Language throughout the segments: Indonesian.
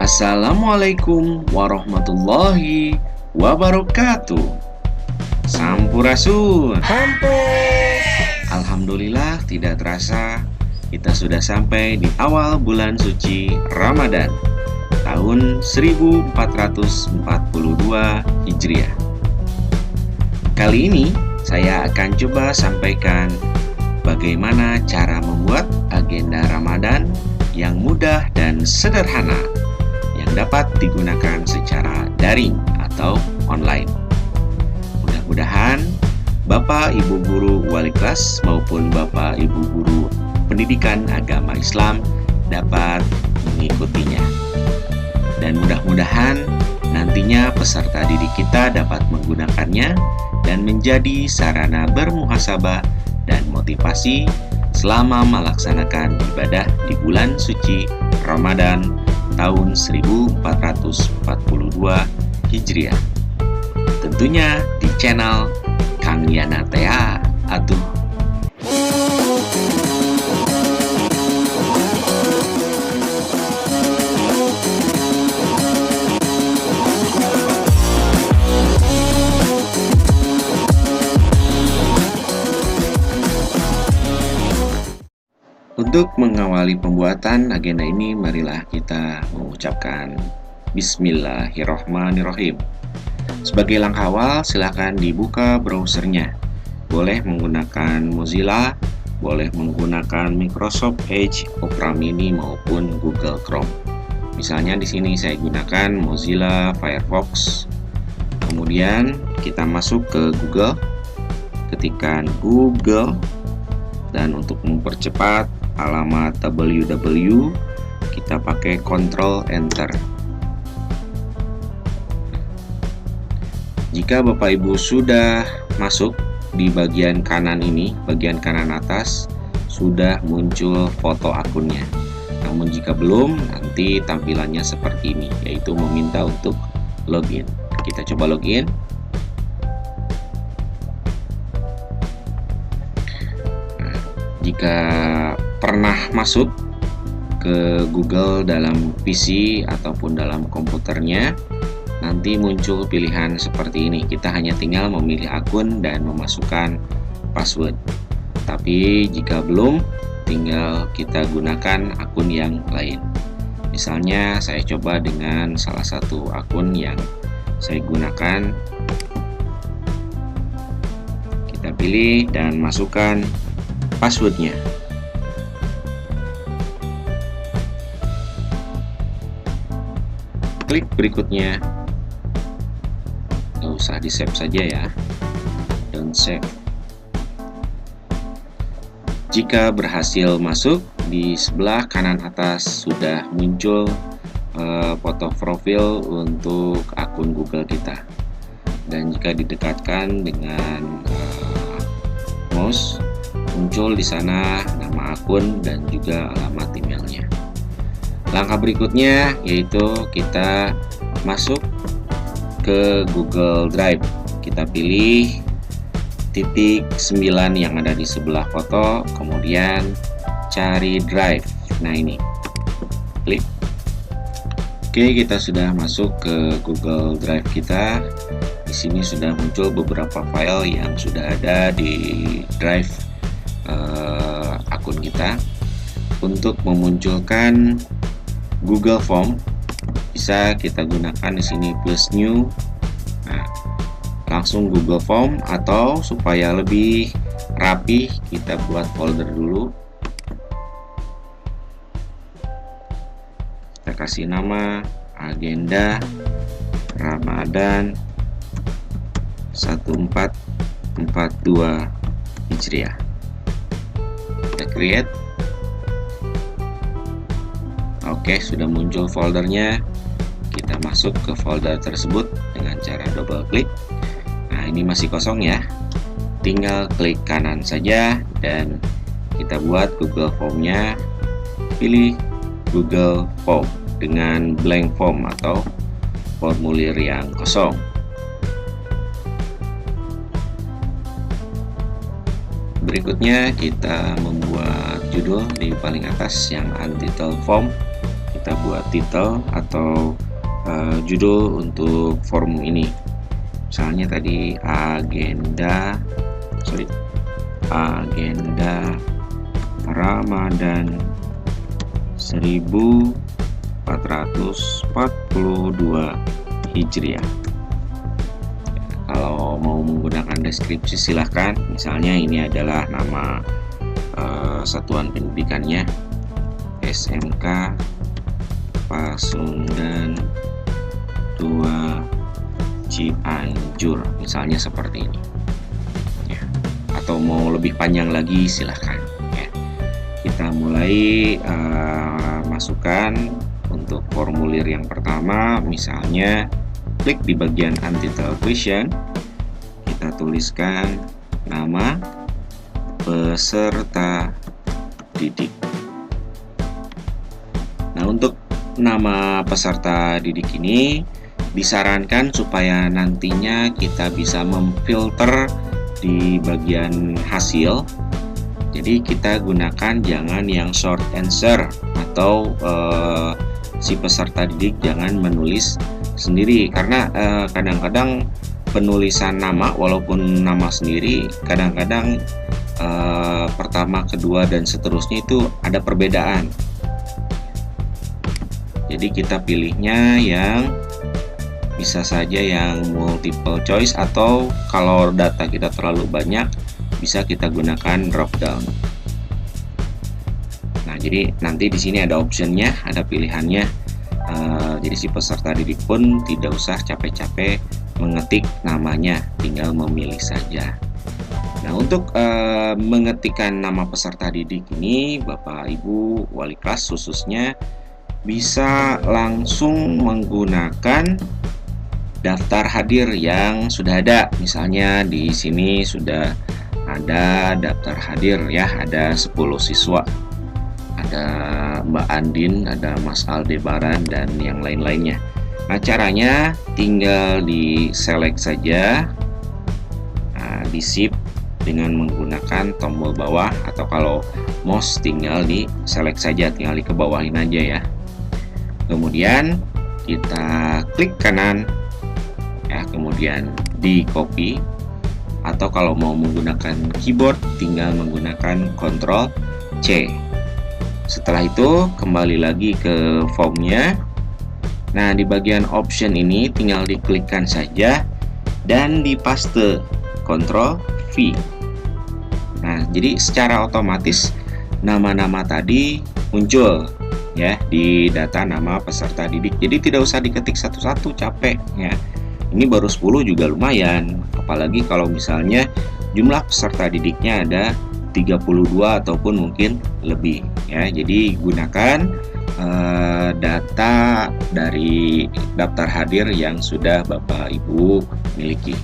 Assalamualaikum warahmatullahi wabarakatuh. Sampurasun. Alhamdulillah, tidak terasa kita sudah sampai di awal bulan suci Ramadan tahun 1442 Hijriah. Kali ini saya akan coba sampaikan bagaimana cara membuat agenda Ramadan yang mudah dan sederhana yang dapat digunakan secara daring atau online. Mudah-mudahan Bapak Ibu Guru Wali Kelas maupun Bapak Ibu Guru Pendidikan Agama Islam dapat mengikutinya. Dan mudah-mudahan nantinya peserta didik kita dapat menggunakannya dan menjadi sarana bermuhasabah dan motivasi selama melaksanakan ibadah di bulan suci Ramadan tahun 1442 Hijriah. Tentunya di channel Kang Yana Tea atuh. Untuk mengawali pembuatan agenda ini, marilah kita mengucapkan Bismillahirrohmanirrohim. Sebagai langkah awal, silakan dibuka browsernya. Boleh menggunakan Mozilla, boleh menggunakan Microsoft Edge, Opera Mini maupun Google Chrome. Misalnya di sini saya gunakan Mozilla Firefox. Kemudian kita masuk ke Google, ketikkan Google, dan untuk mempercepat alamat www kita pakai Ctrl Enter. Jika Bapak Ibu sudah masuk di bagian kanan ini, bagian kanan atas sudah muncul foto akunnya. Namun jika belum, nanti tampilannya seperti ini, yaitu meminta untuk login. Kita coba login. Jika pernah masuk ke Google dalam PC ataupun dalam komputernya, nanti muncul pilihan seperti ini. Kita hanya tinggal memilih akun dan memasukkan password. Tapi jika belum, tinggal kita gunakan akun yang lain. Misalnya saya coba dengan salah satu akun yang saya gunakan. Kita pilih dan masukkan passwordnya. Klik berikutnya. Nggak usah di save saja ya, don't save. Jika berhasil masuk, di sebelah kanan atas sudah muncul foto profil untuk akun Google kita. Dan jika didekatkan dengan mouse, muncul di sana nama akun dan juga alamat emailnya. Langkah berikutnya yaitu kita masuk ke Google Drive. Kita pilih titik 9 yang ada di sebelah foto, kemudian cari Drive. Nah ini, klik. Oke, kita sudah masuk ke Google Drive kita. Di sini sudah muncul beberapa file yang sudah ada di Drive akun kita. Untuk memunculkan Google Form bisa kita gunakan di sini plus new. Nah, langsung Google Form, atau supaya lebih rapi kita buat folder dulu. Kita kasih nama agenda Ramadan 1442 Hijriah. Kita create. Oke, sudah muncul foldernya. Kita masuk ke folder tersebut dengan cara double klik. Nah, ini masih kosong ya. Tinggal klik kanan saja dan kita buat Google Form-nya. Pilih Google Form dengan blank form atau formulir yang kosong. Berikutnya kita membuat judul di paling atas yang untitled form. Kita kita buat title atau judul untuk forum ini. Misalnya tadi agenda Ramadan 1442 Hijriah. Kalau mau menggunakan deskripsi silahkan. Misalnya ini adalah nama satuan pendidikannya, SMK Pasundan 2 Cianjur, misalnya seperti ini ya. Atau mau lebih panjang lagi silahkan ya. Kita mulai masukkan untuk formulir yang pertama. Misalnya klik di bagian untitled question, kita tuliskan nama peserta didik. Nah, untuk nama peserta didik ini disarankan supaya nantinya kita bisa memfilter di bagian hasil. Jadi kita gunakan jangan yang short answer atau si peserta didik jangan menulis sendiri, karena kadang-kadang penulisan nama walaupun nama sendiri kadang-kadang pertama, kedua, dan seterusnya itu ada perbedaan. Jadi kita pilihnya yang bisa saja yang multiple choice, atau kalau data kita terlalu banyak bisa kita gunakan drop down. Nah, jadi nanti di sini ada optionnya, ada pilihannya. Jadi si peserta didik pun tidak usah capek-capek mengetik namanya, tinggal memilih saja. Nah, untuk mengetikkan nama peserta didik ini, Bapak Ibu wali kelas khususnya bisa langsung menggunakan daftar hadir yang sudah ada. Misalnya di sini sudah ada daftar hadir ya, ada 10 siswa. Ada Mbak Andin, ada Mas Aldebaran, dan yang lain-lainnya. Nah, caranya tinggal di select saja, di shift dengan menggunakan tombol bawah, atau kalau mouse tinggal di select saja, tinggal di kebawahin aja ya. Kemudian kita klik kanan ya, kemudian di copy, atau kalau mau menggunakan keyboard tinggal menggunakan Ctrl C. Setelah itu kembali lagi ke formnya. Nah, di bagian option ini tinggal diklikkan saja dan dipaste, Ctrl V. Nah, jadi secara otomatis nama-nama tadi muncul ya di data nama peserta didik. Jadi tidak usah diketik satu-satu, capek ya. Ini baru 10 juga lumayan, apalagi kalau misalnya jumlah peserta didiknya ada 32 ataupun mungkin lebih ya. Jadi gunakan data dari daftar hadir yang sudah Bapak Ibu miliki.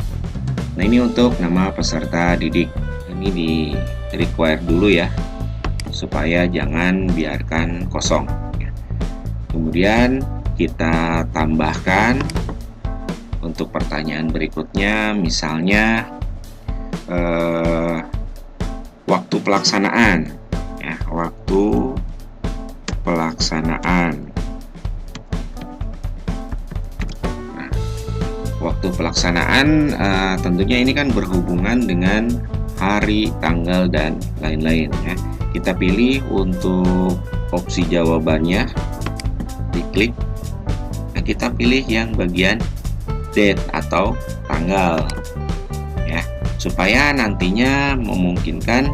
Nah, ini untuk nama peserta didik. Ini di require dulu ya, supaya jangan biarkan kosong. Kemudian kita tambahkan untuk pertanyaan berikutnya, misalnya waktu pelaksanaan ya, waktu pelaksanaan. Nah, waktu pelaksanaan tentunya ini kan berhubungan dengan hari, tanggal, dan lain-lain ya. Kita pilih untuk opsi jawabannya, diklik. Nah, kita pilih yang bagian date atau tanggal ya, supaya nantinya memungkinkan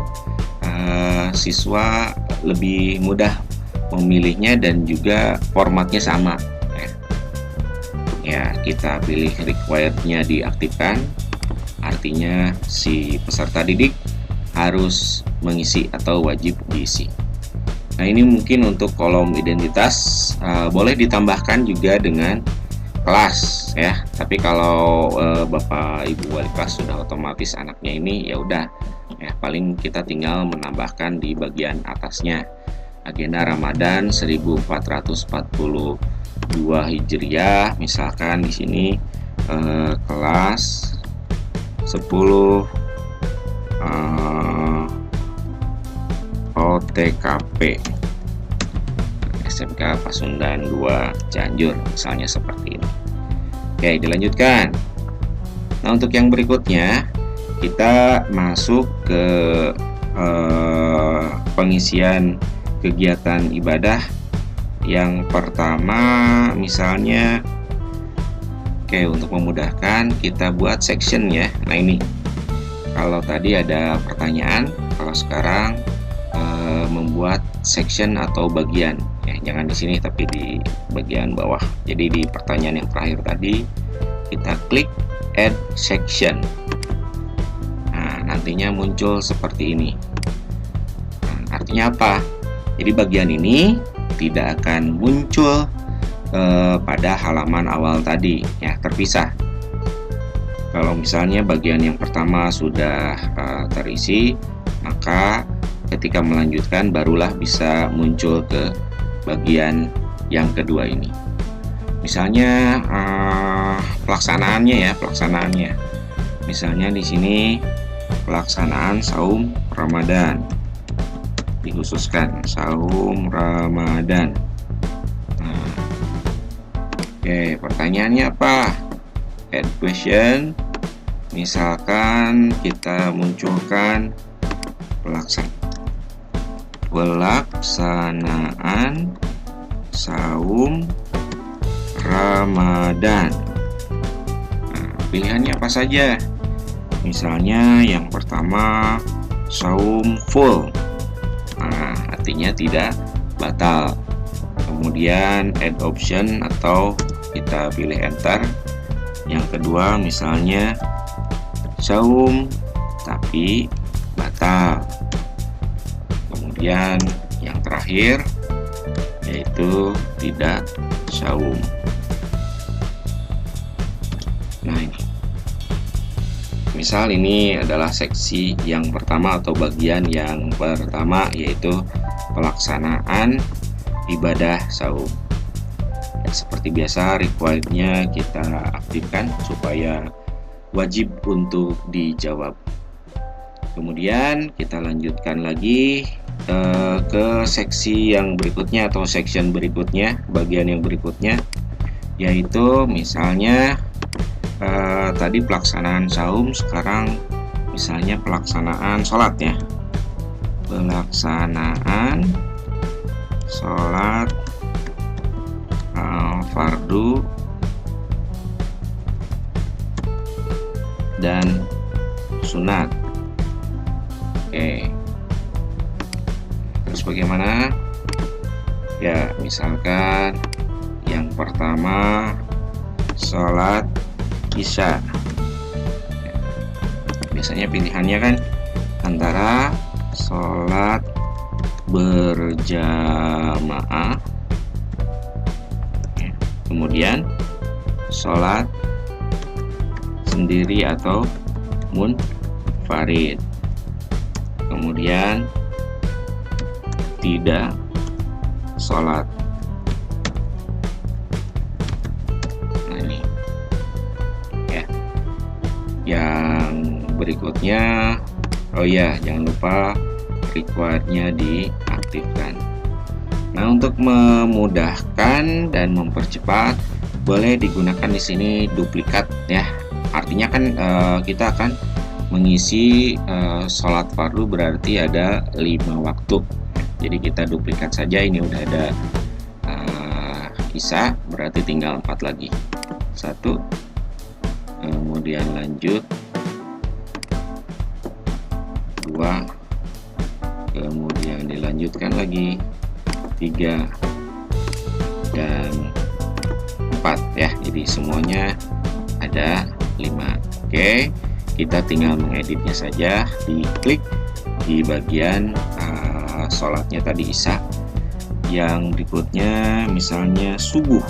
siswa lebih mudah memilihnya dan juga formatnya sama ya. Ya, kita pilih required-nya diaktifkan, artinya si peserta didik harus mengisi atau wajib diisi. Nah, ini mungkin untuk kolom identitas boleh ditambahkan juga dengan kelas ya. Tapi kalau Bapak Ibu wali kelas sudah otomatis anaknya ini, ya udah ya, paling kita tinggal menambahkan di bagian atasnya agenda Ramadan 1442 Hijriah, misalkan di sini kelas 10 OTKP SMK Pasundan 2 Cianjur, misalnya seperti ini. Oke, dilanjutkan. Nah, untuk yang berikutnya kita masuk ke pengisian kegiatan ibadah. Yang pertama misalnya, untuk memudahkan kita buat section ya. Nah, ini kalau tadi ada pertanyaan, kalau sekarang membuat section atau bagian ya, jangan di sini tapi di bagian bawah. Jadi di pertanyaan yang terakhir tadi kita klik add section. Nah, nantinya muncul seperti ini. Nah, artinya apa? Jadi bagian ini tidak akan muncul pada halaman awal tadi ya, terpisah. Kalau misalnya bagian yang pertama sudah terisi, maka ketika melanjutkan barulah bisa muncul ke bagian yang kedua ini. Misalnya pelaksanaannya. Misalnya di sini pelaksanaan saum Ramadan. Dikhususkan saum Ramadan. Oke, pertanyaannya apa? Add question. Misalkan kita munculkan pelaksanaan saum Ramadan. Nah, pilihannya apa saja? Misalnya yang pertama saum full. Nah, artinya tidak batal. Kemudian add option atau kita pilih enter. Yang kedua misalnya saum tapi batal. Kemudian yang terakhir yaitu tidak saum. Nah, ini misal ini adalah seksi yang pertama atau bagian yang pertama, yaitu pelaksanaan ibadah saum. Ya, seperti biasa required-nya kita aktifkan supaya wajib untuk dijawab. Kemudian kita lanjutkan lagi ke seksi yang berikutnya atau section berikutnya, bagian yang berikutnya, yaitu misalnya tadi pelaksanaan saum, sekarang misalnya pelaksanaan sholat ya, pelaksanaan sholat fardu dan sunat. Oke, terus bagaimana ya? Misalkan yang pertama sholat isya. Biasanya pilihannya kan antara sholat berjamaah, kemudian sholat sendiri atau munfarid, kemudian tidak sholat. Nah, ini ya. Yang berikutnya, oh ya, jangan lupa required-nya diaktifkan. Nah, untuk memudahkan dan mempercepat, boleh digunakan di sini duplikat ya. Artinya kan kita akan mengisi sholat fardu berarti ada 5 waktu. Jadi kita duplikat saja, ini udah ada isya, berarti tinggal 4 lagi. 1, kemudian lanjut 2, kemudian dilanjutkan lagi 3 dan 4 ya. Jadi semuanya ada 5. Oke, kita tinggal mengeditnya saja. Diklik di bagian sholatnya tadi isya. Yang berikutnya misalnya subuh.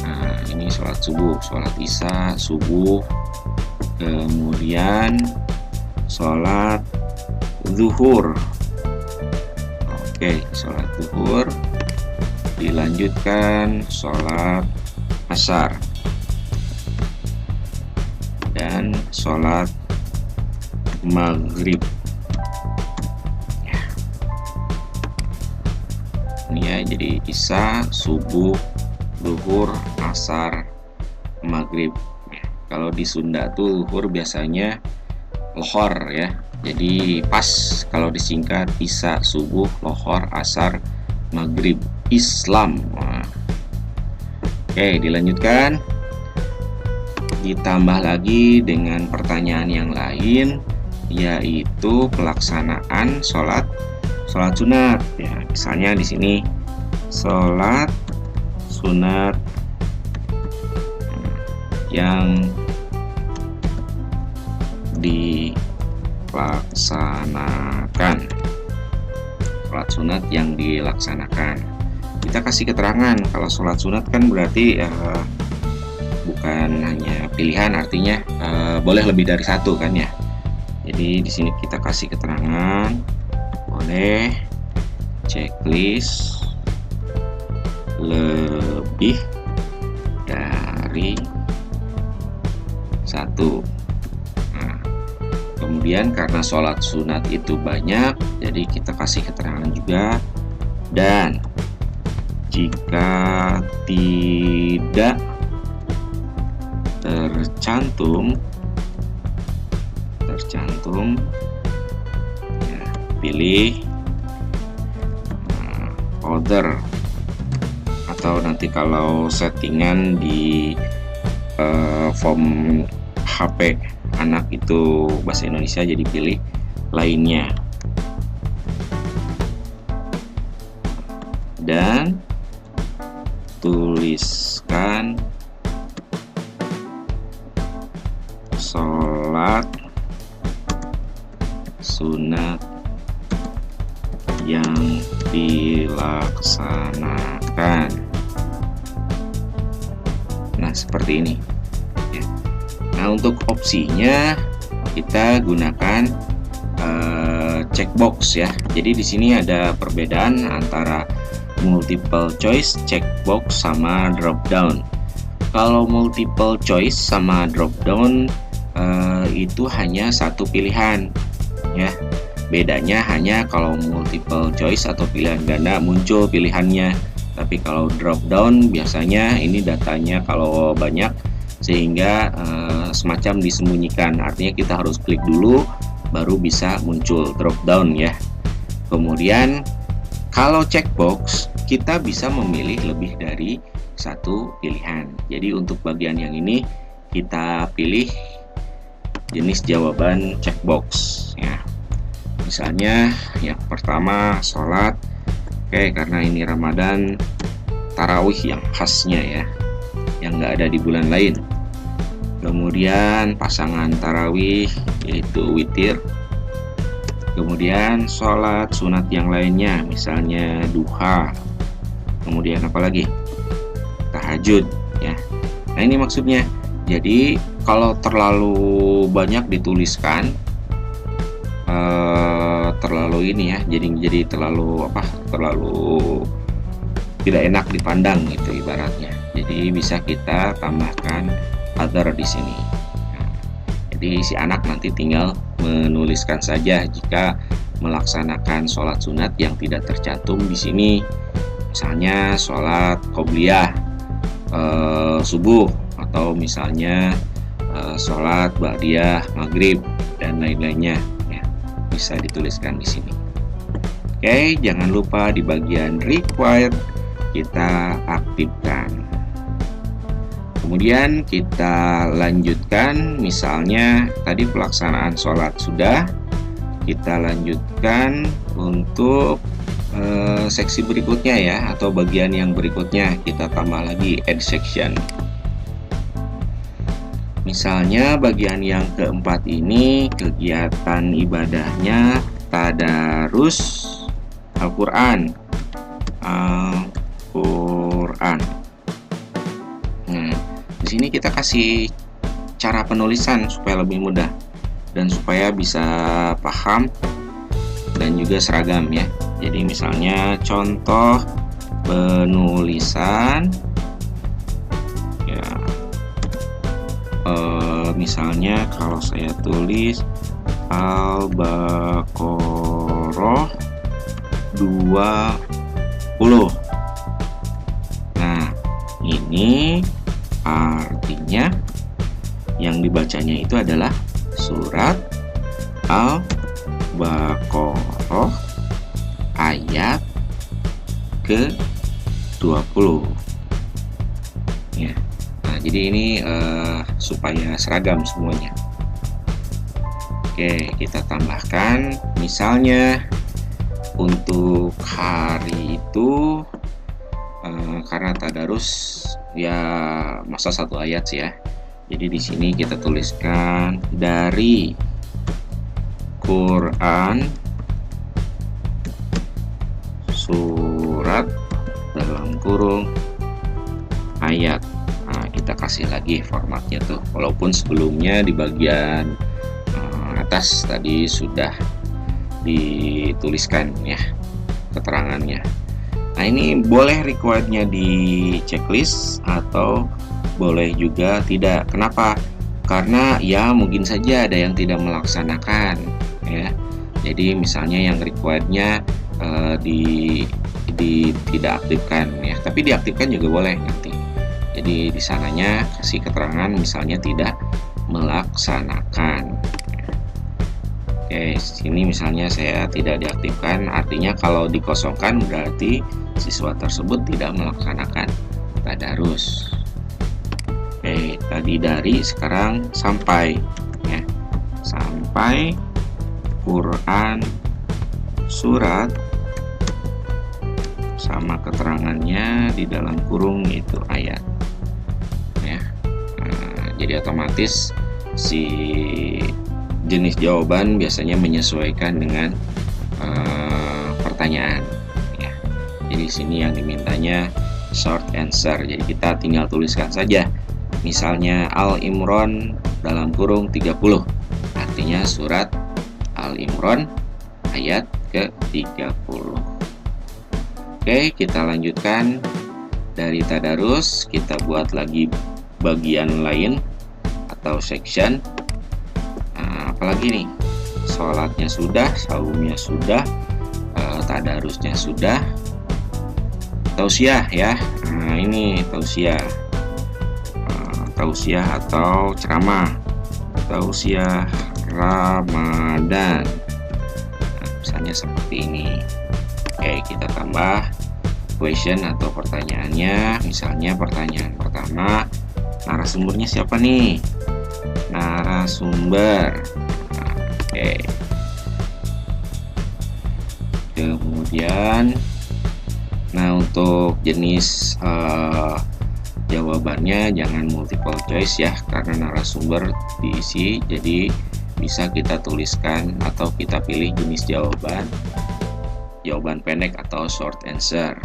Nah, ini sholat subuh, sholat isya subuh. Kemudian sholat zuhur. Oke, sholat zuhur. Dilanjutkan sholat asar dan sholat maghrib. Ini ya, jadi isya, subuh, zuhur, asar, maghrib. Kalau di Sunda tuh zuhur biasanya lohor ya. Jadi pas kalau disingkat isya, subuh, lohor, asar, maghrib, Islam. Oke, dilanjutkan. Ditambah lagi dengan pertanyaan yang lain, yaitu pelaksanaan sholat sunat ya. Misalnya di sini sholat sunat yang dilaksanakan. Sholat sunat yang dilaksanakan. Kita kasih keterangan kalau sholat sunat kan berarti bukan hanya pilihan, artinya boleh lebih dari satu kan ya. Jadi di sini kita kasih keterangan boleh checklist lebih dari satu. Nah, kemudian karena sholat sunat itu banyak, jadi kita kasih keterangan juga. Dan jika tidak tercantum ya, pilih other, atau nanti kalau settingan di form HP anak itu bahasa Indonesia, jadi pilih lainnya. Dan tuliskan sholat sunat yang dilaksanakan. Nah, seperti ini ya. Nah, untuk opsinya kita gunakan checkbox ya. Jadi di sini ada perbedaan antara multiple choice, checkbox, sama drop down. Kalau multiple choice sama drop down itu hanya satu pilihan ya. Bedanya hanya kalau multiple choice atau pilihan ganda muncul pilihannya, tapi kalau drop down biasanya ini datanya kalau banyak sehingga semacam disembunyikan. Artinya kita harus klik dulu baru bisa muncul drop down ya. Kemudian kalau checkbox kita bisa memilih lebih dari satu pilihan. Jadi untuk bagian yang ini kita pilih jenis jawaban checkbox ya. Misalnya yang pertama sholat, oke, karena ini Ramadan, tarawih yang khasnya ya, yang nggak ada di bulan lain. Kemudian pasangan tarawih yaitu witir. Kemudian sholat sunat yang lainnya, misalnya duha. Kemudian apa lagi? Tahajud ya. Nah, ini maksudnya. Jadi kalau terlalu banyak dituliskan, terlalu ini ya, jadi terlalu tidak enak dipandang gitu ibaratnya. Jadi bisa kita tambahkan other di sini. Nah, jadi si anak nanti tinggal menuliskan saja jika melaksanakan sholat sunat yang tidak tercantum di sini. Misalnya sholat qobliyah subuh, atau misalnya sholat ba'diyah maghrib dan lain-lainnya ya, bisa dituliskan di sini. Oke, jangan lupa di bagian required kita aktifkan. Kemudian kita lanjutkan, misalnya tadi pelaksanaan sholat sudah, kita lanjutkan untuk seksi berikutnya ya, atau bagian yang berikutnya kita tambah lagi add section. Misalnya bagian yang keempat ini kegiatan ibadahnya tadarus Al-Quran. Di sini kita kasih cara penulisan supaya lebih mudah dan supaya bisa paham dan juga seragam ya. Jadi misalnya contoh penulisan ya, misalnya kalau saya tulis Al-Baqarah 20 dibacanya itu adalah surat Al-Baqarah ayat ke-20 ya. Nah, jadi ini supaya seragam semuanya. Oke, kita tambahkan misalnya untuk hari itu karena tadarus ya masa 1 ayat sih ya. Jadi di sini kita tuliskan dari Quran surat dalam kurung ayat. Nah, kita kasih lagi formatnya tuh. Walaupun sebelumnya di bagian atas tadi sudah dituliskan ya keterangannya. Nah, ini boleh requirednya di checklist atau boleh juga tidak. Kenapa? Karena ya mungkin saja ada yang tidak melaksanakan ya. Jadi misalnya yang requirednya tidak aktifkan ya, tapi diaktifkan juga boleh nanti. Jadi di sananya kasih keterangan misalnya tidak melaksanakan. Oke, sini misalnya saya tidak diaktifkan, artinya kalau dikosongkan berarti siswa tersebut tidak melaksanakan tadarus. Oke, tadi dari, sekarang sampai ya. Sampai Quran surat sama keterangannya di dalam kurung itu ayat ya. Jadi otomatis si jenis jawaban biasanya menyesuaikan dengan pertanyaan ya. Jadi sini yang dimintanya short answer, jadi kita tinggal tuliskan saja misalnya Al-Imran dalam kurung 30, artinya surat Al-Imran ayat ke-30. Oke, kita lanjutkan dari tadarus, kita buat lagi bagian lain atau section. Apalagi nih, sholatnya sudah, saumnya sudah, tadarusnya sudah, tausiah ya. Nah, ini tausiah, tausiah atau ceramah, tausiah Ramadan. Nah, misalnya seperti ini. Oke, kita tambah question atau pertanyaannya. Misalnya pertanyaan pertama, narasumbernya siapa nih? Narasumber. Oke. Kemudian, nah untuk jenis jawabannya jangan multiple choice ya, karena narasumber diisi, jadi bisa kita tuliskan atau kita pilih jenis jawaban pendek atau short answer.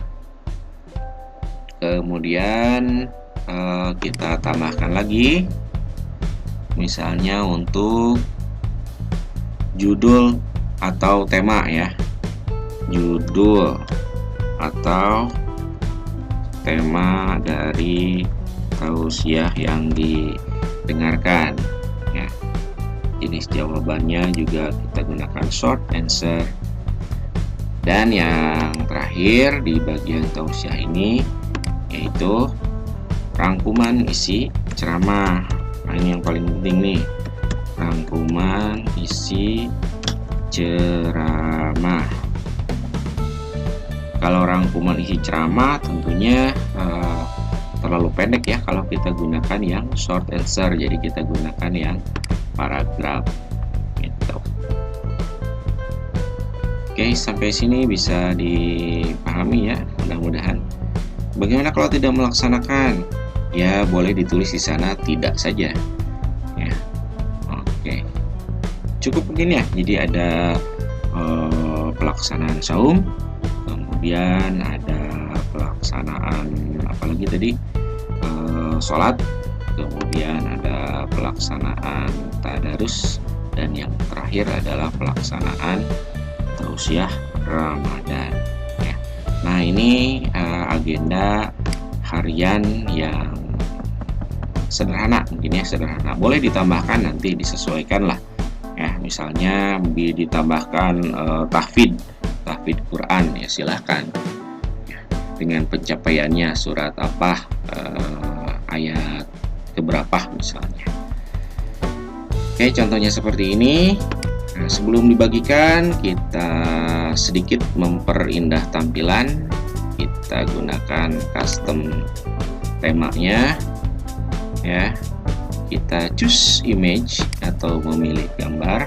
Kemudian kita tambahkan lagi, misalnya untuk judul atau tema ya, judul atau tema dari tausiah yang didengarkan ya. Jenis jawabannya juga kita gunakan short answer. Dan yang terakhir di bagian tausiah ini yaitu rangkuman isi ceramah. Nah, ini yang paling penting nih, rangkuman isi ceramah. Kalau rangkuman isi ceramah tentunya terlalu pendek ya kalau kita gunakan yang short answer, jadi kita gunakan yang paragraf gitu. Oke, sampai sini bisa dipahami ya, mudah-mudahan. Bagaimana kalau tidak melaksanakan? Ya boleh ditulis di sana tidak saja ya. Oke, cukup begini ya. Jadi ada pelaksanaan saum, kemudian ada pelaksanaan apalagi tadi, sholat, kemudian ada pelaksanaan tadarus, dan yang terakhir adalah pelaksanaan tausiah Ramadan ya. Nah, ini agenda harian yang sederhana, mungkin ya sederhana. Boleh ditambahkan nanti, disesuaikan lah ya. Misalnya ditambahkan tahfidz Quran ya, silahkan ya, dengan pencapaiannya surat apa, ayat keberapa misalnya. Oke, contohnya seperti ini. Nah, sebelum dibagikan, kita sedikit memperindah tampilan. Kita gunakan custom temanya, ya. Kita choose image atau memilih gambar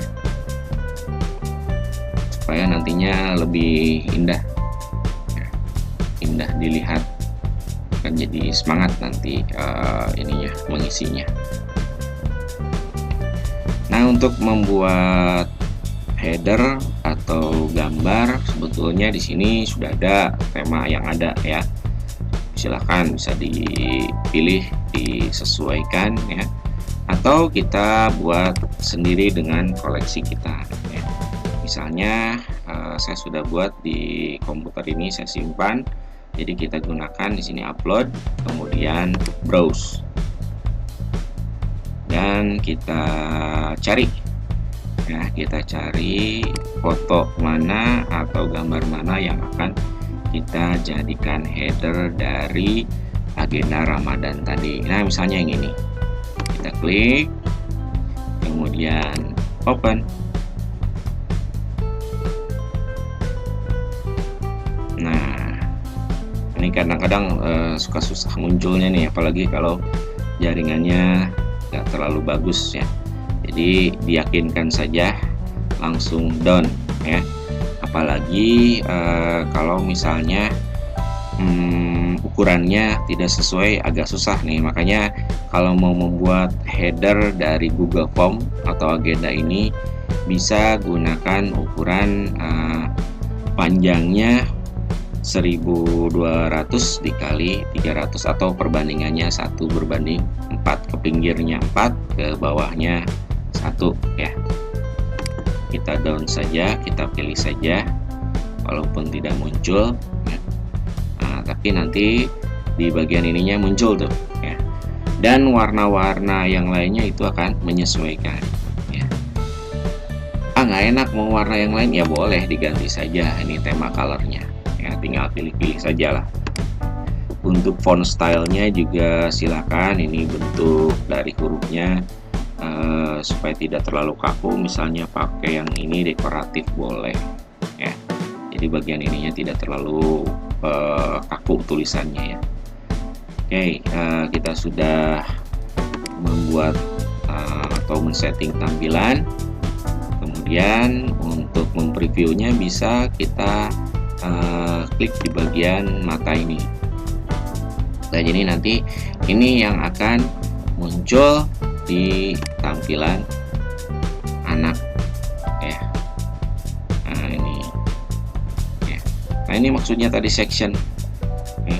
supaya nantinya lebih indah, ya, indah dilihat, akan jadi semangat nanti ininya mengisinya. Nah, untuk membuat header atau gambar, sebetulnya di sini sudah ada tema yang ada, ya. Silahkan bisa dipilih, disesuaikan, ya, atau kita buat sendiri dengan koleksi kita, ya. Misalnya saya sudah buat di komputer ini, saya simpan, jadi kita gunakan di sini upload, kemudian browse, dan kita cari, ya, kita cari foto mana atau gambar mana yang akan kita jadikan header dari agenda Ramadan tadi. Nah, misalnya yang ini, kita klik, kemudian open. Nah, ini kadang-kadang suka susah munculnya nih, apalagi kalau jaringannya nggak terlalu bagus, ya. Jadi diyakinkan saja langsung down, ya. Apalagi kalau misalnya ukurannya tidak sesuai, agak susah nih. Makanya kalau mau membuat header dari Google Form atau agenda ini, bisa gunakan ukuran panjangnya 1200 dikali 300 atau perbandingannya 1:4, ke pinggirnya 4, ke bawahnya 1, ya. Kita down saja, kita pilih saja, walaupun tidak muncul, ya. Nah, tapi nanti di bagian ininya muncul tuh, ya. Dan warna-warna yang lainnya itu akan menyesuaikan, ya. Nggak enak mau warna yang lain, ya boleh diganti saja ini tema colornya, ya, tinggal pilih-pilih saja lah. Untuk font stylenya juga silakan, ini bentuk dari hurufnya supaya tidak terlalu kaku, misalnya pakai yang ini dekoratif boleh, ya. Jadi bagian ininya tidak terlalu kaku tulisannya, ya. Oke, kita sudah membuat atau men-setting tampilan. Kemudian untuk mempreviewnya bisa kita klik di bagian mata ini. Nah, jadi nanti ini yang akan muncul di tampilan anak, ya. Nah, ini, ya. Nah, ini maksudnya tadi section, ya.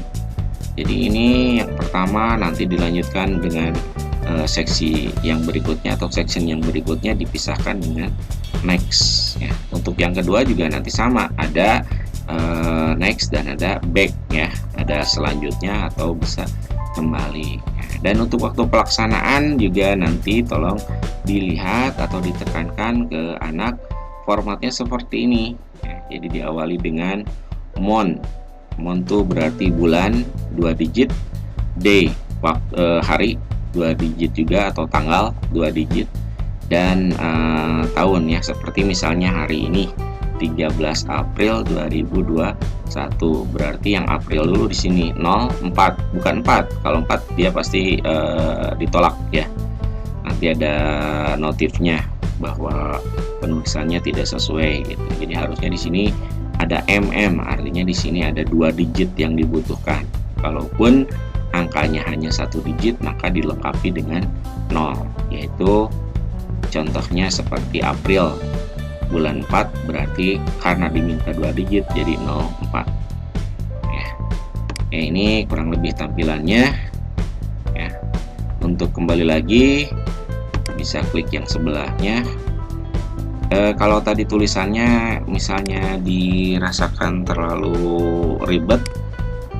Jadi ini yang pertama, nanti dilanjutkan dengan seksi yang berikutnya atau section yang berikutnya dipisahkan dengan next, ya. Untuk yang kedua juga nanti sama, ada next dan ada back, ya. Ada selanjutnya atau bisa kembali, ya. Dan untuk waktu pelaksanaan juga nanti tolong dilihat atau ditekankan ke anak, formatnya seperti ini, ya. Jadi diawali dengan month. Month itu berarti bulan 2 digit, day hari 2 digit juga atau tanggal 2 digit, dan tahun, ya, seperti misalnya hari ini 13 April 2021, berarti yang April dulu di sini 04, bukan 4. Kalau 4 dia pasti ditolak, ya. Nanti ada notifnya bahwa penulisannya tidak sesuai, gitu. Jadi harusnya di sini ada MM, artinya di sini ada 2 digit yang dibutuhkan. Kalaupun angkanya hanya 1 digit, maka dilengkapi dengan 0, yaitu contohnya seperti April bulan 4, berarti karena diminta 2 digit jadi 04, ya. Oke, ini kurang lebih tampilannya, ya. Untuk kembali lagi bisa klik yang sebelahnya. Kalau tadi tulisannya misalnya dirasakan terlalu ribet,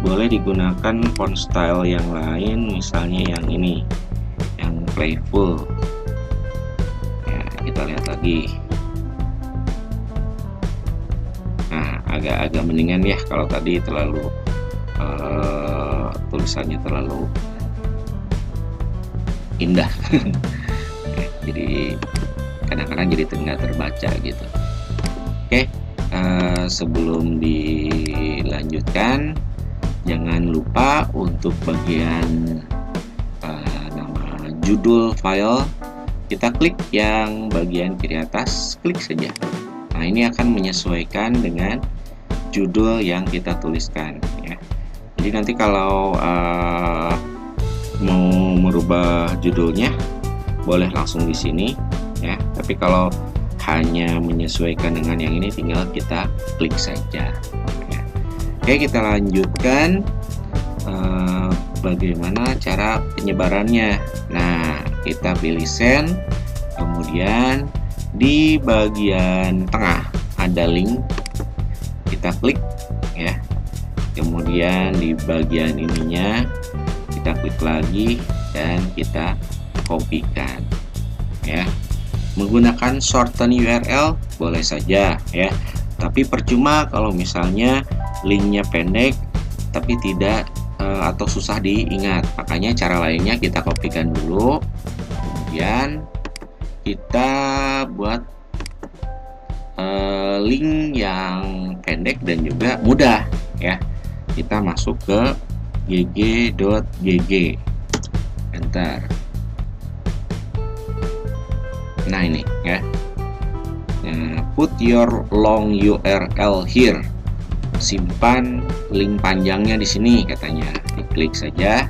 boleh digunakan font style yang lain, misalnya yang ini, yang playful, ya. Kita lihat lagi. Nah, agak mendingan, ya. Kalau tadi terlalu tulisannya terlalu indah. jadi kadang-kadang jadi nggak terbaca gitu. Oke, sebelum dilanjutkan, jangan lupa untuk bagian nama judul file, kita klik yang bagian kiri atas, klik saja. Nah, ini akan menyesuaikan dengan judul yang kita tuliskan ya. Jadi nanti kalau mau merubah judulnya boleh langsung di sini ya. Tapi kalau hanya menyesuaikan dengan yang ini, tinggal kita klik saja ya. Oke, kita lanjutkan bagaimana cara penyebarannya. Nah, kita pilih send, kemudian di bagian tengah ada link, kita klik ya. Kemudian di bagian ininya kita klik lagi dan kita kopikan ya. Menggunakan shorten URL boleh saja ya, tapi percuma kalau misalnya linknya pendek tapi tidak atau susah diingat. Makanya cara lainnya kita kopikan dulu, kemudian kita buat link yang pendek dan juga mudah ya. Kita masuk ke gg.gg, enter. Nah, ini ya, put your long URL here, simpan link panjangnya di sini katanya. Diklik saja,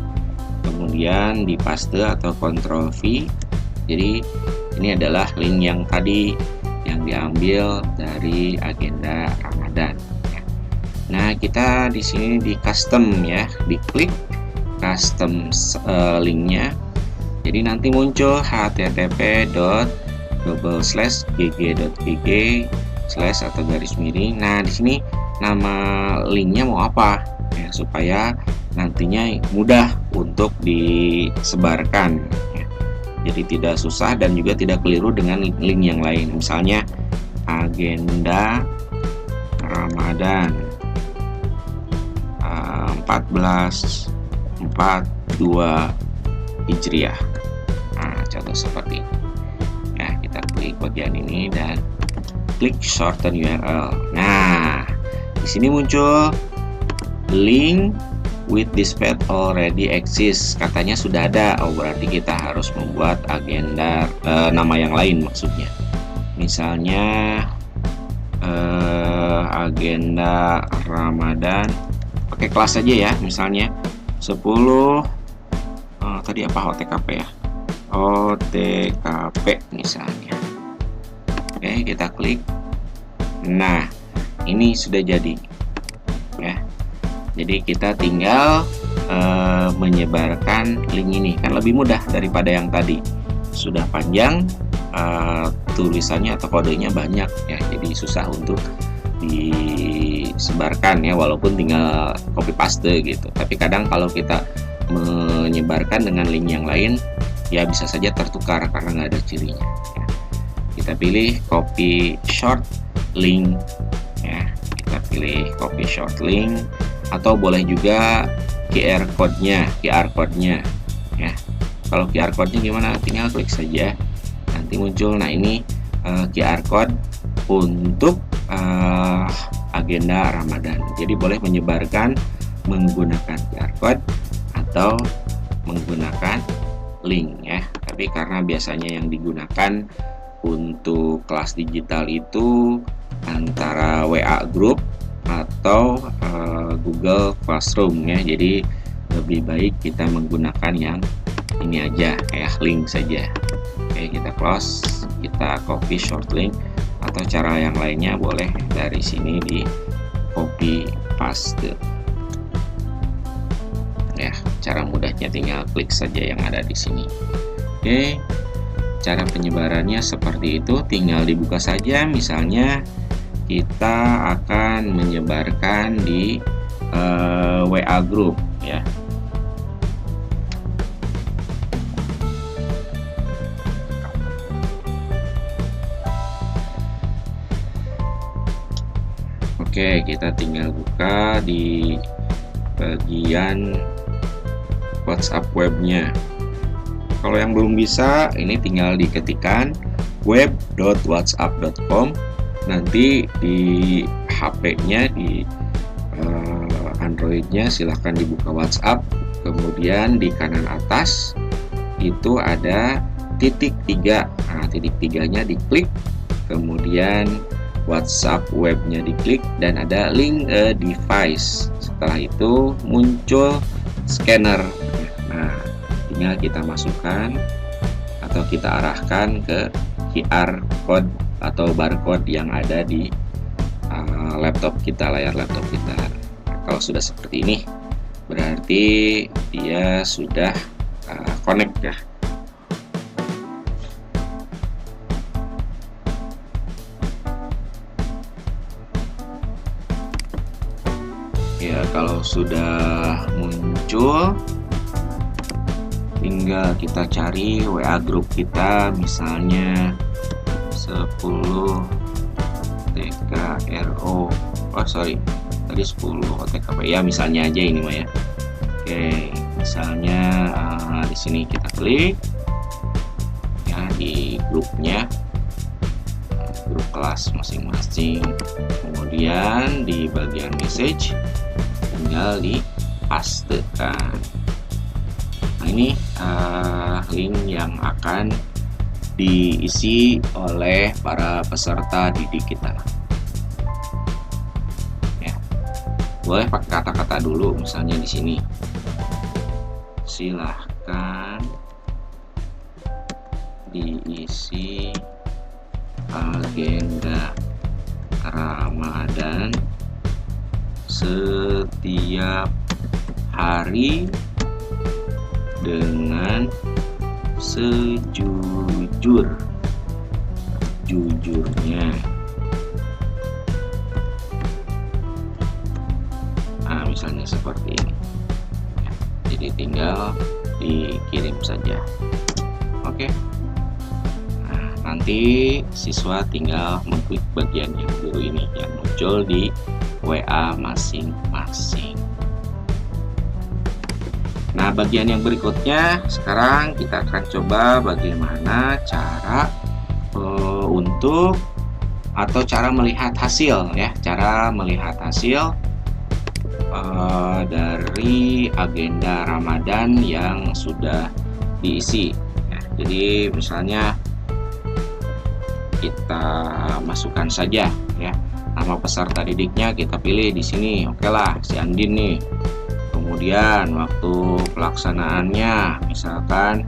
kemudian dipaste atau Ctrl V. Jadi ini adalah link yang tadi yang diambil dari agenda Ramadan ya. Nah, kita di sini di custom ya, diklik custom linknya. Jadi nanti muncul http://gg.gg/ atau garis miring. Nah, di sini nama linknya mau apa ya, supaya nantinya mudah untuk disebarkan ya. Jadi tidak susah dan juga tidak keliru dengan link yang lain. Misalnya agenda Ramadan 1442 Hijriah. Nah, contoh seperti ini ya. Kita klik bagian ini dan klik shorten URL. Nah, di sini muncul link with this path already exists, katanya sudah ada. Oh, berarti kita harus membuat agenda nama yang lain maksudnya. Misalnya agenda Ramadan pakai kelas aja ya, misalnya 10 tadi apa, OTKP ya, OTKP misalnya. Oke, kita klik. Nah, ini sudah jadi ya. Jadi kita tinggal menyebarkan link ini, kan lebih mudah daripada yang tadi. Sudah panjang, tulisannya atau kodenya banyak ya, jadi susah untuk disebarkan ya, walaupun tinggal copy paste gitu. Tapi kadang kalau kita menyebarkan dengan link yang lain ya bisa saja tertukar karena nggak ada cirinya ya. Kita pilih copy short link ya, kita pilih copy short link, atau boleh juga QR code-nya ya. Kalau QR code-nya gimana? Tinggal klik saja, nanti muncul. Nah, ini QR code untuk agenda Ramadan. Jadi boleh menyebarkan menggunakan QR code atau menggunakan link ya. Tapi karena biasanya yang digunakan untuk kelas digital itu antara WA group atau Google Classroom ya. Jadi lebih baik kita menggunakan yang ini aja ya, link saja. Oke, kita close, kita copy short link, atau cara yang lainnya boleh dari sini di copy paste. Ya, cara mudahnya tinggal klik saja yang ada di sini. Oke, cara penyebarannya seperti itu, tinggal dibuka saja. Misalnya kita akan menyebarkan di WA group ya. Oke, kita tinggal buka di bagian WhatsApp webnya. Kalau yang belum bisa, ini tinggal diketikkan web.whatsapp.com. Nanti di HP-nya, di Android-nya silahkan dibuka WhatsApp. Kemudian di kanan atas itu ada titik 3. Nah, titik 3-nya diklik. Kemudian WhatsApp webnya diklik dan ada link a device. Setelah itu muncul scanner. Nah, tinggal kita masukkan atau kita arahkan ke QR code atau barcode yang ada di laptop kita, layar laptop kita. Nah, kalau sudah seperti ini, berarti dia sudah connect ya. Ya, kalau sudah muncul, tinggal kita cari WA grup kita, misalnya 10 TKRO. Tadi 10 OTKP ya, misalnya aja ini mah ya. Oke, misalnya di sini kita klik ya di grupnya, grup kelas masing-masing. Kemudian di bagian message tinggal dipastekan. Nah, ini link yang akan diisi oleh para peserta didik kita. Ya, boleh pakai kata-kata dulu, misalnya di sini. Silahkan diisi agenda Ramadan setiap hari dengan sejujurnya. Nah, misalnya seperti ini. Jadi tinggal dikirim saja. Oke. Nah, nanti siswa tinggal mengklik bagian yang biru ini yang muncul di WA masing-masing. Nah, bagian yang berikutnya sekarang kita akan coba bagaimana cara untuk atau cara melihat hasil ya, cara melihat hasil dari agenda Ramadan yang sudah diisi. Ya, jadi misalnya kita masukkan saja ya nama peserta didiknya, kita pilih di sini. Oke lah, si Andin nih. Kemudian waktu pelaksanaannya misalkan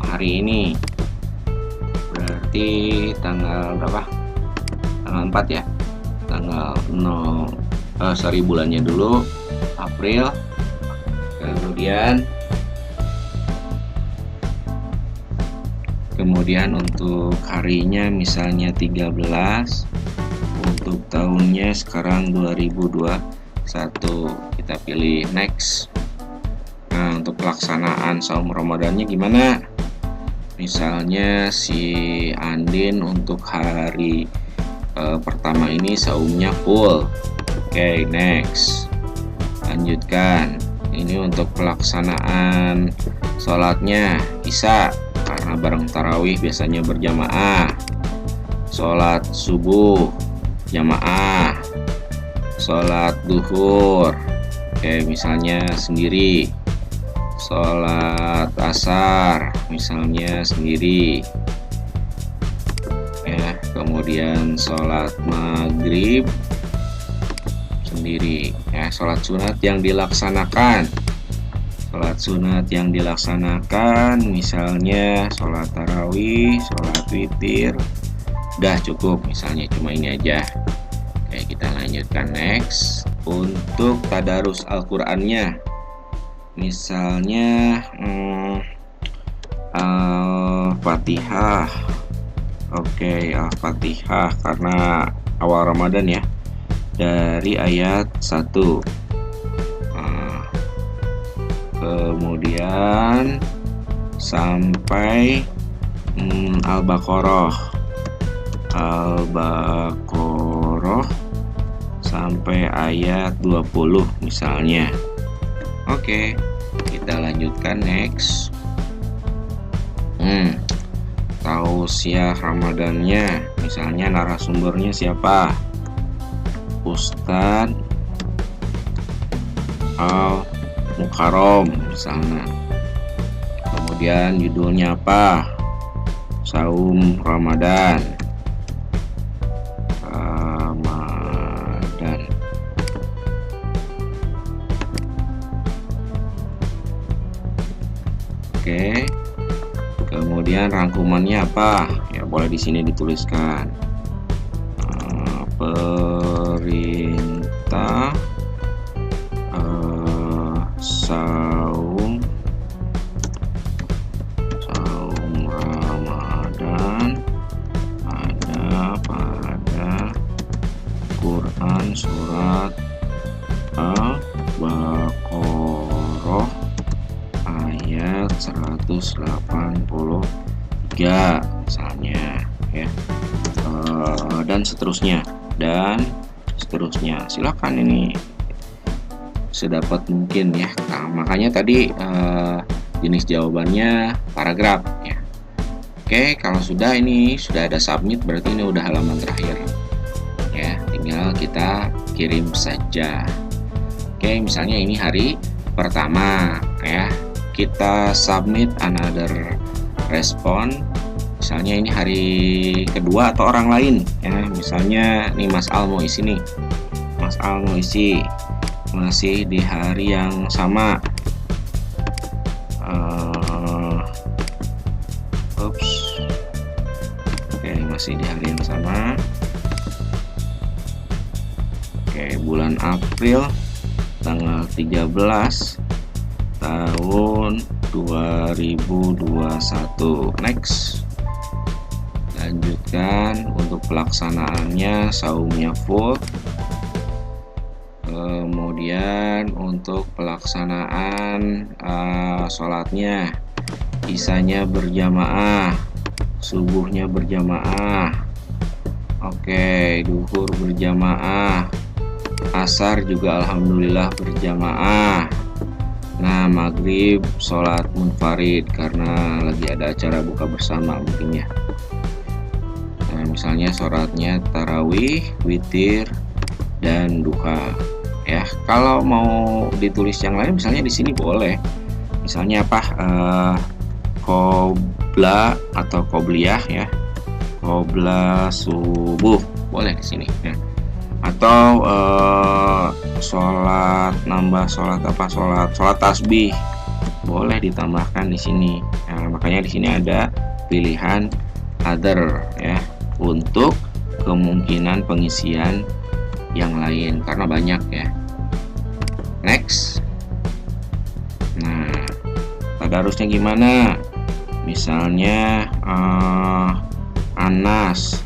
hari ini, berarti tanggal berapa? Tanggal 4 ya. Tanggal 0 bulannya dulu April. Kemudian untuk harinya misalnya 13, untuk tahunnya sekarang 2021, kita pilih next. Nah, untuk pelaksanaan saum Ramadannya gimana? Misalnya si Andin untuk hari pertama ini saumnya full. Oke, next. Lanjutkan. Ini untuk pelaksanaan sholatnya Isya, karena bareng tarawih biasanya berjamaah. Sholat subuh jamaah. Sholat duhur, oke, misalnya sendiri. Sholat asar misalnya sendiri ya. Kemudian sholat maghrib sendiri ya. Sholat sunat yang dilaksanakan misalnya sholat tarawih, sholat witir, udah cukup, misalnya cuma ini aja. Oke, kita lanjutkan next. Untuk tadarus Al-Qur'annya misalnya Al-Fatihah. Oke, Al-Fatihah karena awal Ramadan ya, dari ayat 1. Kemudian sampai Al-Baqarah sampai ayat 20 misalnya. Oke, kita lanjutkan next. Hmm, tausiah Ramadannya, misalnya narasumbernya siapa? Ustadz Al Mukarrom misalnya. Kemudian judulnya apa? Saum Ramadan. Oke. Kemudian rangkumannya apa? Ya boleh di sini dituliskan. Perintah saum Ramadan ada pada Quran surat Al-Baqarah ayat 183 misalnya ya, dan seterusnya. Silakan ini sedapat mungkin ya. Nah, makanya tadi jenis jawabannya paragraf ya. Oke, kalau sudah ada submit, berarti ini udah halaman terakhir ya, tinggal kita kirim saja. Oke, misalnya ini hari pertama ya, kita submit another respond. Misalnya ini hari kedua atau orang lain ya, misalnya nih Mas Al mau isi nih, Mas Al mau isi masih di hari yang sama. Oke, masih di hari yang sama. Oke, bulan April tanggal 13 tahun 2021. Next. Lanjutkan untuk pelaksanaannya, saumnya full. Kemudian untuk pelaksanaan sholatnya, isanya berjamaah, subuhnya berjamaah, oke, duhur berjamaah, asar juga alhamdulillah berjamaah. Nah, maghrib sholat munfarid karena lagi ada acara buka bersama mungkin ya. Nah, misalnya sholatnya tarawih, witir, dan duha ya. Kalau mau ditulis yang lain misalnya di sini boleh, misalnya apa, qobla atau qobliyah ya, qobla subuh boleh di sini ya. Atau sholat tasbih boleh ditambahkan di sini. Nah, makanya di sini ada pilihan other ya, untuk kemungkinan pengisian yang lain karena banyak ya. Next. Nah, tadarusnya gimana? Misalnya Anas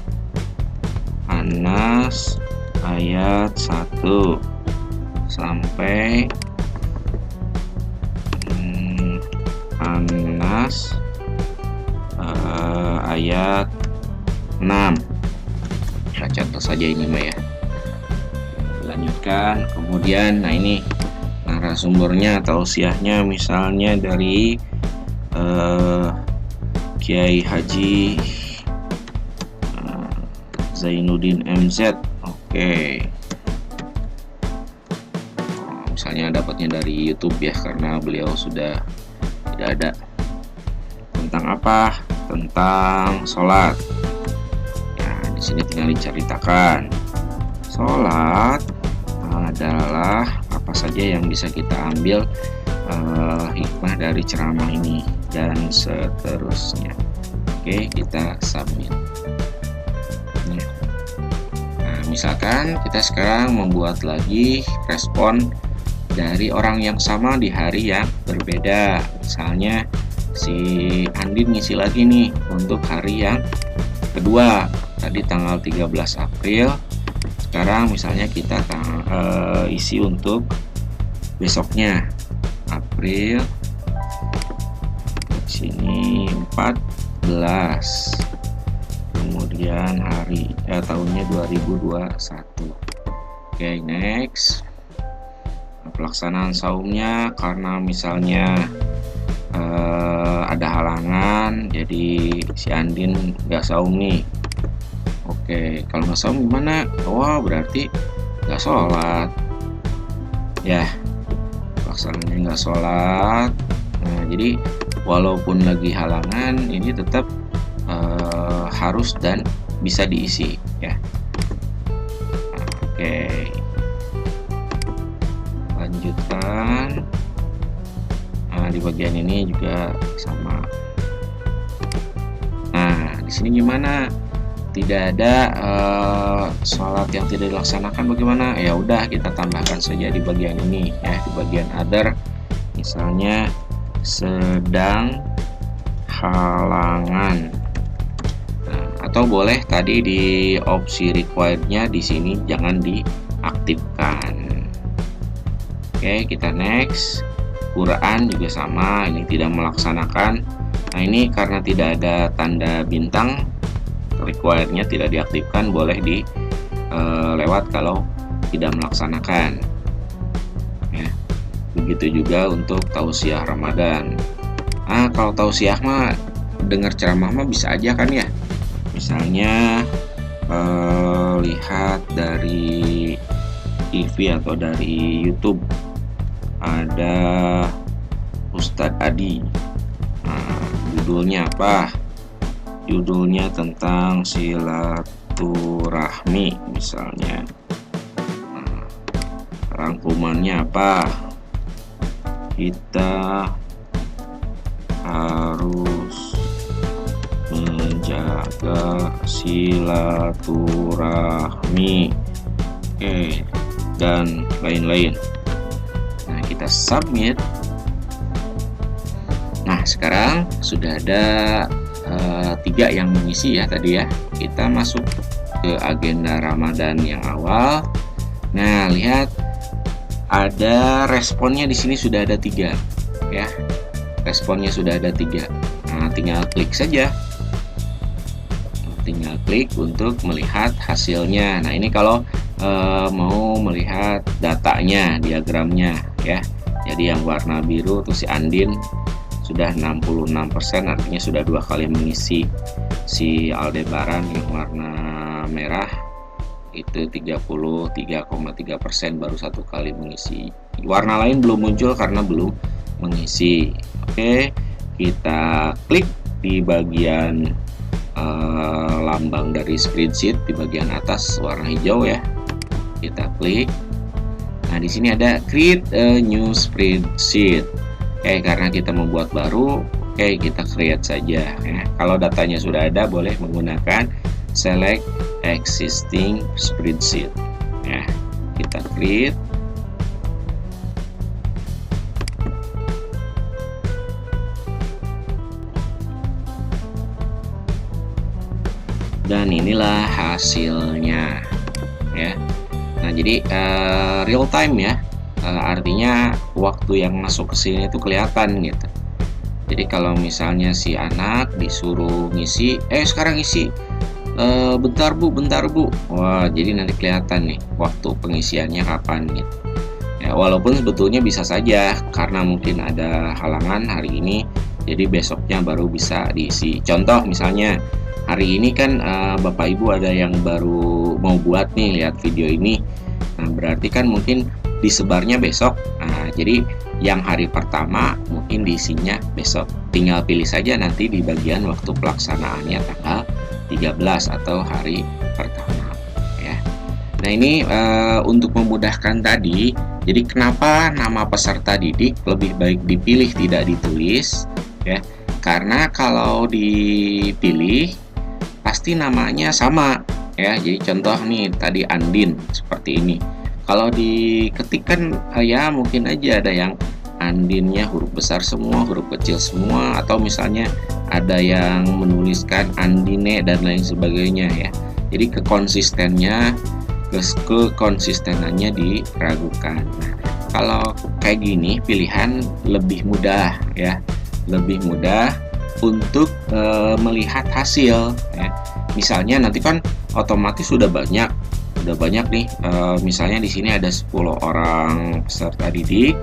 ayat 1 sampai Anas ayat 6. Kita catat saja ini Mbak ya. Lanjutkan. Kemudian nah ini narasumbernya atau tausiahnya misalnya dari Kiai Haji Zainuddin MZ. Oke. Misalnya dapatnya dari YouTube ya, karena beliau sudah tidak ada. Tentang apa? Tentang sholat. Ya, di sini tinggal diceritakan. Sholat adalah apa saja yang bisa kita ambil hikmah dari ceramah ini dan seterusnya. Oke, kita submit. Misalkan kita sekarang membuat lagi respon dari orang yang sama di hari yang berbeda. Misalnya si Andin ngisi lagi nih untuk hari yang kedua, tadi tanggal 13 April. Sekarang misalnya kita isi untuk besoknya, April sini 14, kemudian tahunnya 2021. Oke, next. Pelaksanaan saumnya karena misalnya ada halangan, jadi si Andin nggak saum nih. Oke, kalau nggak saum gimana? Wah, berarti nggak sholat ya, pelaksananya nggak sholat. Nah, jadi walaupun lagi halangan, ini tetap harus dan bisa diisi ya. Oke, lanjutkan. Nah, di bagian ini juga sama. Nah, di sini gimana? Tidak ada sholat yang tidak dilaksanakan, bagaimana? Ya udah, kita tambahkan saja di bagian ini ya, di bagian other, misalnya sedang halangan. Nah, atau boleh tadi di opsi required-nya di sini jangan diaktifkan. Oke, kita next. Quran juga sama, ini tidak melaksanakan. Nah, ini karena tidak ada tanda bintang, required-nya tidak diaktifkan, boleh di lewat kalau tidak melaksanakan ya. Begitu juga untuk tausiah Ramadan. Nah, kalau tausiah mah dengar ceramah mah bisa aja kan ya, misalnya lihat dari TV atau dari YouTube, ada Ustadz Adi. Nah, judulnya apa? Judulnya tentang silaturahmi misalnya. Nah, rangkumannya apa? Kita harus menjaga silaturahmi, oke, dan lain-lain. Nah, kita submit. Nah, sekarang sudah ada 3 yang mengisi ya tadi ya. Kita masuk ke agenda Ramadan yang awal. Nah, lihat ada responnya di sini sudah ada 3 ya. Responnya sudah ada 3. Nah, tinggal klik saja. Tinggal klik untuk melihat hasilnya. Nah, ini kalau mau melihat datanya, diagramnya ya. Jadi yang warna biru tuh si Andin sudah 66%, artinya sudah 2 kali mengisi. Si Aldebaran yang warna merah itu 33,3%, baru 1 kali mengisi. Warna lain belum muncul karena belum mengisi. Oke, kita klik di bagian lambang dari spreadsheet di bagian atas warna hijau ya. Kita klik. Nah, di sini ada create a new spreadsheet. Oke, karena kita membuat baru, oke, kita create saja ya. Kalau datanya sudah ada, boleh menggunakan select existing spreadsheet ya. Kita create. Dan inilah hasilnya ya. Nah, jadi real time ya, artinya waktu yang masuk ke sini itu kelihatan gitu. Jadi kalau misalnya si anak disuruh ngisi, sekarang isi, bentar bu, wah, jadi nanti kelihatan nih waktu pengisiannya kapan gitu ya. Walaupun sebetulnya bisa saja karena mungkin ada halangan hari ini, jadi besoknya baru bisa diisi. Contoh misalnya hari ini kan Bapak Ibu ada yang baru mau buat nih, lihat video ini. Nah, berarti kan mungkin disebarnya besok. Nah, jadi yang hari pertama mungkin diisinya besok. Tinggal pilih saja nanti di bagian waktu pelaksanaannya tanggal 13 atau hari pertama ya. Nah, ini untuk memudahkan tadi. Jadi kenapa nama peserta didik lebih baik dipilih tidak ditulis ya? Karena kalau dipilih pasti namanya sama ya. Jadi contoh nih tadi Andin seperti ini. Kalau diketikkan ya mungkin aja ada yang Andinnya huruf besar semua, huruf kecil semua, atau misalnya ada yang menuliskan Andine dan lain sebagainya ya. Jadi kekonsistenannya diragukan. Nah, kalau kayak gini pilihan lebih mudah ya, lebih mudah untuk melihat hasil ya. Misalnya nanti kan otomatis sudah banyak nih, misalnya di sini ada 10 orang peserta didik.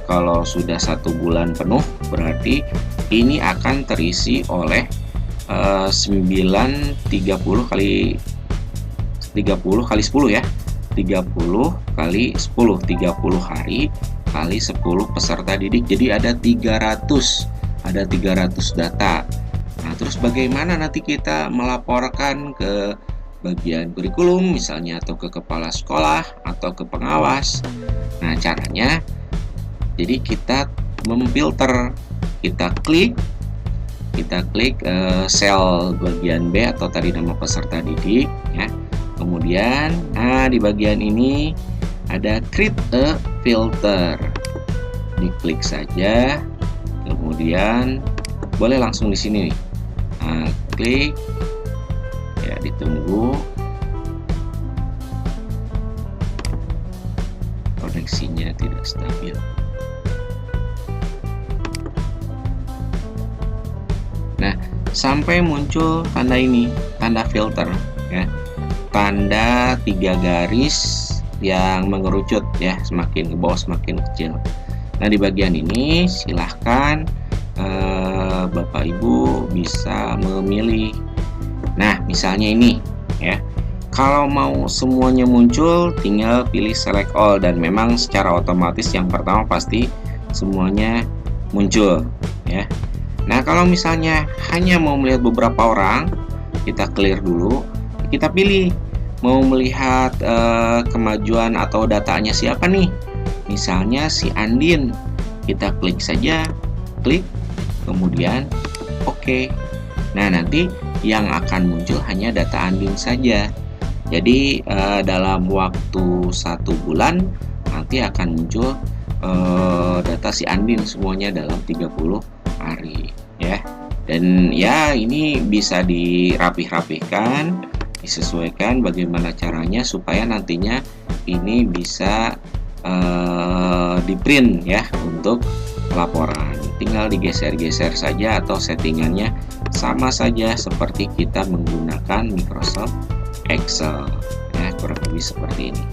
Kalau sudah 1 bulan penuh berarti ini akan terisi oleh 30 kali 10 ya. 30 kali 10, 30 hari kali 10 peserta didik. Jadi ada 300 data. Nah, terus bagaimana nanti kita melaporkan ke bagian kurikulum misalnya, atau ke kepala sekolah atau ke pengawas? Nah, caranya jadi kita memfilter, kita klik sel bagian B atau tadi nama peserta didik ya. Kemudian di bagian ini ada create a filter, diklik saja, kemudian boleh langsung di sini nih. Klik ya, ditunggu koneksinya tidak stabil. Nah, sampai muncul tanda ini, tanda filter ya, tanda 3 garis yang mengerucut ya, semakin ke bawah semakin kecil. Nah, di bagian ini silahkan Bapak Ibu bisa memilih. Nah, misalnya ini ya, kalau mau semuanya muncul tinggal pilih select all, dan memang secara otomatis yang pertama pasti semuanya muncul ya. Nah, kalau misalnya hanya mau melihat beberapa orang, kita clear dulu, kita pilih mau melihat kemajuan atau datanya siapa nih. Misalnya si Andin, kita klik saja, klik, kemudian oke. Nah, nanti yang akan muncul hanya data Andin saja. Jadi dalam waktu 1 bulan nanti akan muncul data si Andin semuanya dalam 30 hari ya. Dan ya, ini bisa dirapih-rapihkan, disesuaikan bagaimana caranya supaya nantinya ini bisa di print ya untuk laporan. Tinggal digeser-geser saja atau settingannya sama saja seperti kita menggunakan Microsoft Excel ya, kurang lebih seperti ini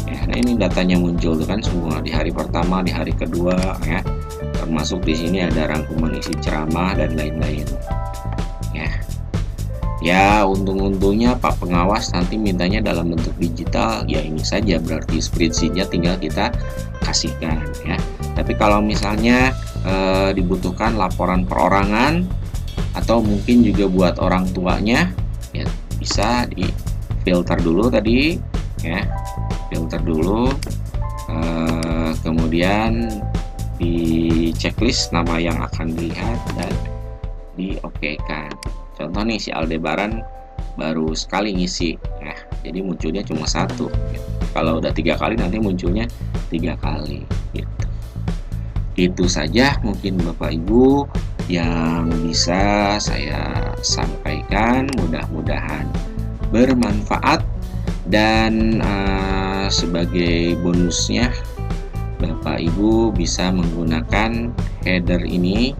ya. Nah, ini datanya muncul tuh kan semua di hari pertama, di hari kedua ya, termasuk di sini ada rangkuman isi ceramah dan lain-lain ya. Ya, untung-untungnya Pak Pengawas nanti mintanya dalam bentuk digital, ya ini saja, berarti spreadsheet-nya tinggal kita kasihkan ya. Tapi kalau misalnya dibutuhkan laporan perorangan atau mungkin juga buat orang tuanya, ya bisa di filter dulu tadi ya, filter dulu, kemudian di checklist nama yang akan dilihat dan di-oke-kan. Contoh nih, si Aldebaran baru sekali ngisi ya, jadi munculnya cuma 1 gitu. Kalau udah 3 kali nanti munculnya 3 kali gitu. Itu saja mungkin Bapak Ibu yang bisa saya sampaikan, mudah-mudahan bermanfaat. Dan sebagai bonusnya Bapak Ibu bisa menggunakan header ini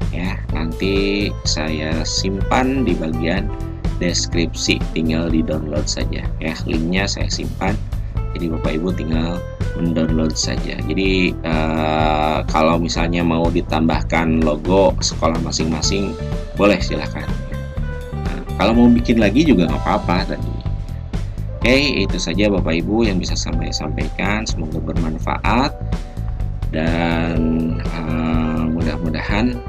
ya, nanti saya simpan di bagian deskripsi, tinggal di download saja ya, linknya saya simpan, jadi Bapak Ibu tinggal mendownload saja. Jadi kalau misalnya mau ditambahkan logo sekolah masing-masing boleh, silahkan. Nah, kalau mau bikin lagi juga nggak apa-apa tadi. Oke, itu saja Bapak Ibu yang bisa saya sampaikan, semoga bermanfaat dan mudah-mudahan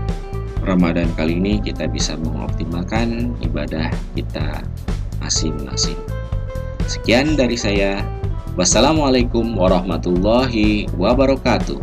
Ramadan kali ini kita bisa mengoptimalkan ibadah kita masing-masing. Sekian dari saya. Wassalamualaikum warahmatullahi wabarakatuh.